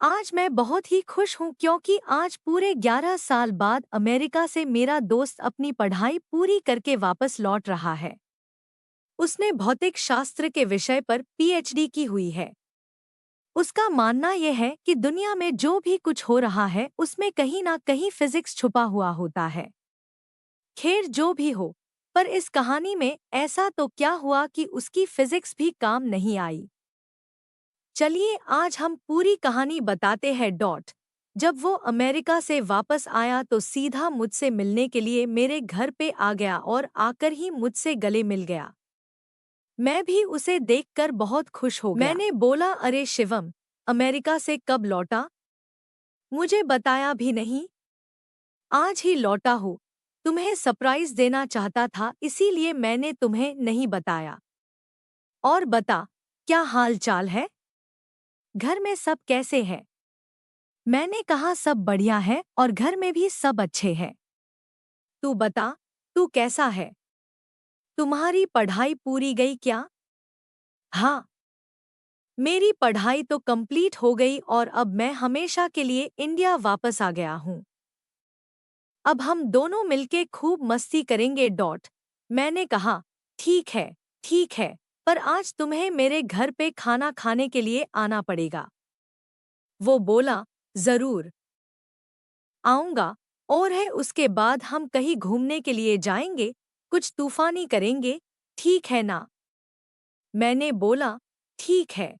आज मैं बहुत ही खुश हूँ क्योंकि आज पूरे 11 साल बाद अमेरिका से मेरा दोस्त अपनी पढ़ाई पूरी करके वापस लौट रहा है। उसने भौतिक शास्त्र के विषय पर पीएचडी की हुई है। उसका मानना यह है कि दुनिया में जो भी कुछ हो रहा है उसमें कहीं ना कहीं फिजिक्स छुपा हुआ होता है। खैर जो भी हो, पर इस कहानी में ऐसा तो क्या हुआ कि उसकी फिजिक्स भी काम नहीं आई। चलिए आज हम पूरी कहानी बताते हैं। जब वो अमेरिका से वापस आया तो सीधा मुझसे मिलने के लिए मेरे घर पे आ गया और आकर ही मुझसे गले मिल गया। मैं भी उसे देखकर बहुत खुश हो गया। मैंने बोला, अरे शिवम, अमेरिका से कब लौटा? मुझे बताया भी नहीं। आज ही लौटा हूँ। तुम्हें सरप्राइज देना चाहता था इसीलिए मैंने तुम्हें नहीं बताया। और बता, क्या हाल चाल है? घर में सब कैसे हैं? मैंने कहा सब बढ़िया है और घर में भी सब अच्छे हैं। तू बता, तू कैसा है? तुम्हारी पढ़ाई पूरी गई क्या? हाँ, मेरी पढ़ाई तो कंप्लीट हो गई और अब मैं हमेशा के लिए इंडिया वापस आ गया हूँ। अब हम दोनों मिलके खूब मस्ती करेंगे। मैंने कहा, ठीक है, पर आज तुम्हें मेरे घर पे खाना खाने के लिए आना पड़ेगा। वो बोला, जरूर आऊंगा। और है उसके बाद हम कहीं घूमने के लिए जाएंगे, कुछ तूफानी करेंगे, ठीक है ना? मैंने बोला, ठीक है।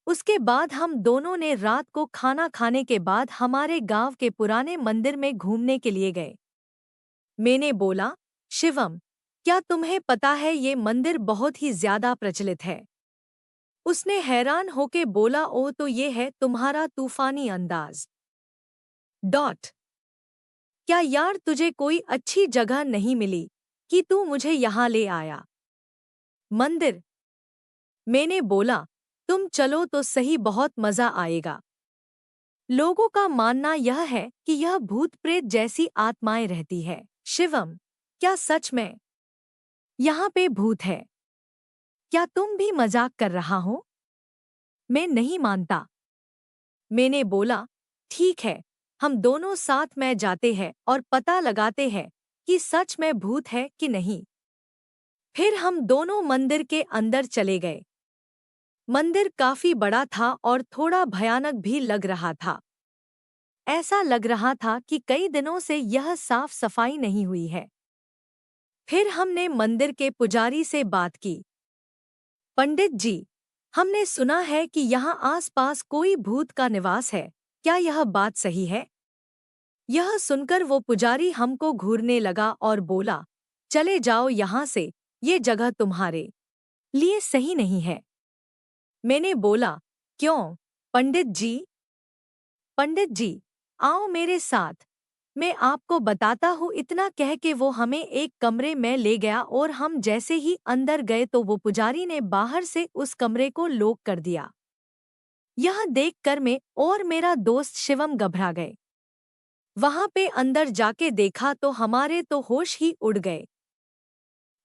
उसके बाद हम दोनों ने रात को खाना खाने के बाद हमारे गांव के पुराने मंदिर में घूमने के लिए गए। मैंने बोला, शिवम, क्या तुम्हें पता है ये मंदिर बहुत ही ज्यादा प्रचलित है? उसने हैरान होके बोला, ओ तो ये है तुम्हारा तूफानी अंदाज। डॉट क्या यार, तुझे कोई अच्छी जगह नहीं मिली कि तू मुझे यहाँ ले आया? मंदिर? मैंने बोला, तुम चलो तो सही, बहुत मजा आएगा। लोगों का मानना यह है कि यह भूत प्रेत जैसी आत्माएं रहती है। शिवम, क्या सच में यहाँ पे भूत है? क्या तुम भी मजाक कर रहा हो? मैं नहीं मानता। मैंने बोला, ठीक है, हम दोनों साथ में जाते हैं और पता लगाते हैं कि सच में भूत है कि नहीं। फिर हम दोनों मंदिर के अंदर चले गए। मंदिर काफी बड़ा था और थोड़ा भयानक भी लग रहा था। ऐसा लग रहा था कि कई दिनों से यह साफ सफाई नहीं हुई है। फिर हमने मंदिर के पुजारी से बात की। पंडित जी, हमने सुना है कि यहाँ आसपास कोई भूत का निवास है, क्या यह बात सही है? यह सुनकर वो पुजारी हमको घूरने लगा और बोला, चले जाओ यहाँ से, ये जगह तुम्हारे लिए सही नहीं है। मैंने बोला, क्यों पंडित जी? पंडित जी, आओ मेरे साथ, मैं आपको बताता हूँ। इतना कह के वो हमें एक कमरे में ले गया और हम जैसे ही अंदर गए तो वो पुजारी ने बाहर से उस कमरे को लॉक कर दिया। यह देखकर मैं और मेरा दोस्त शिवम घबरा गए। वहां पे अंदर जाके देखा तो हमारे तो होश ही उड़ गए।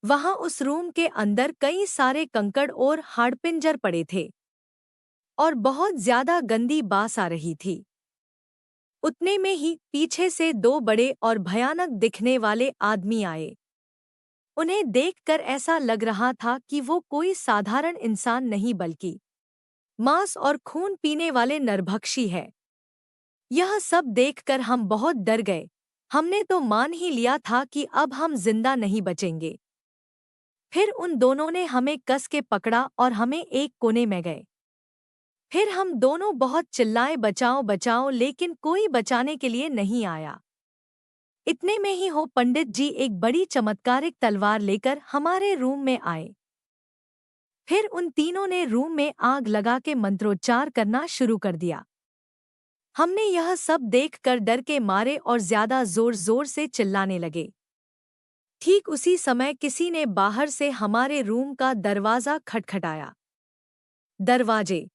वहां उस रूम के अंदर कई सारे कंकड़ और हाड़पिंजर पड़े थे और बहुत ज्यादा गंदी बास आ रही थी। उतने में ही पीछे से दो बड़े और भयानक दिखने वाले आदमी आए। उन्हें देखकर ऐसा लग रहा था कि वो कोई साधारण इंसान नहीं बल्कि मांस और खून पीने वाले नरभक्षी है। यह सब देखकर हम बहुत डर गए। हमने तो मान ही लिया था कि अब हम जिंदा नहीं बचेंगे। फिर उन दोनों ने हमें कस के पकड़ा और हमें एक कोने में गए। फिर हम दोनों बहुत चिल्लाए, बचाओ बचाओ, लेकिन कोई बचाने के लिए नहीं आया। इतने में ही हो पंडित जी एक बड़ी चमत्कारिक तलवार लेकर हमारे रूम में आए। फिर उन तीनों ने रूम में आग लगा के मंत्रोच्चार करना शुरू कर दिया। हमने यह सब देखकर डर के मारे और ज्यादा जोर जोर से चिल्लाने लगे। ठीक उसी समय किसी ने बाहर से हमारे रूम का दरवाजा खटखटाया। दरवाजे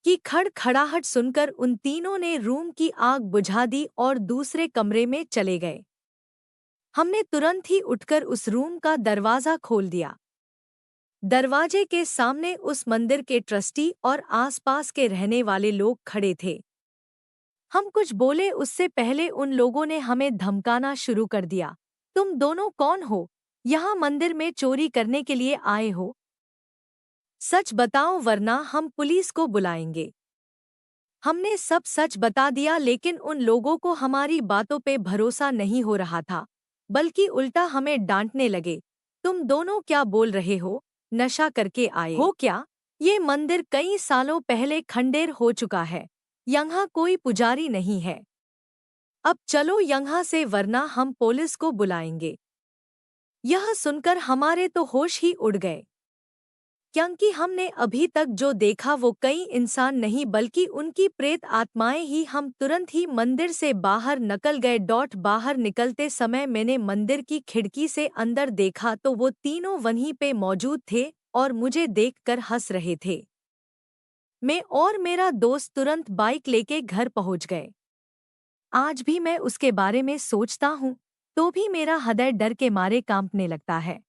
की खड़खड़ाहट सुनकर उन तीनों ने रूम की आग बुझा दी और दूसरे कमरे में चले गए। हमने तुरंत ही उठकर उस रूम का दरवाजा खोल दिया। दरवाजे के सामने उस मंदिर के ट्रस्टी और आसपास के रहने वाले लोग खड़े थे। हम कुछ बोले उससे पहले उन लोगों ने हमें धमकाना शुरू कर दिया। तुम दोनों कौन हो? यहाँ मंदिर में चोरी करने के लिए आए हो? सच बताओ वरना हम पुलिस को बुलाएंगे। हमने सब सच बता दिया, लेकिन उन लोगों को हमारी बातों पे भरोसा नहीं हो रहा था, बल्कि उल्टा हमें डांटने लगे। तुम दोनों क्या बोल रहे हो? नशा करके आए हो क्या? ये मंदिर कई सालों पहले खंडेर हो चुका है। यहाँ कोई पुजारी नहीं है। अब चलो यहाँ से वरना हम पुलिस को बुलाएंगे। यह सुनकर हमारे तो होश ही उड़ गए, क्योंकि हमने अभी तक जो देखा वो कई इंसान नहीं बल्कि उनकी प्रेत आत्माएं ही। हम तुरंत ही मंदिर से बाहर निकल गए। बाहर निकलते समय मैंने मंदिर की खिड़की से अंदर देखा तो वो तीनों वहीं पे मौजूद थे और मुझे देखकर हंस रहे थे। मैं और मेरा दोस्त तुरंत बाइक लेके घर पहुंच गए। आज भी मैं उसके बारे में सोचता हूँ तो भी मेरा हृदय डर के मारे कांपने लगता है।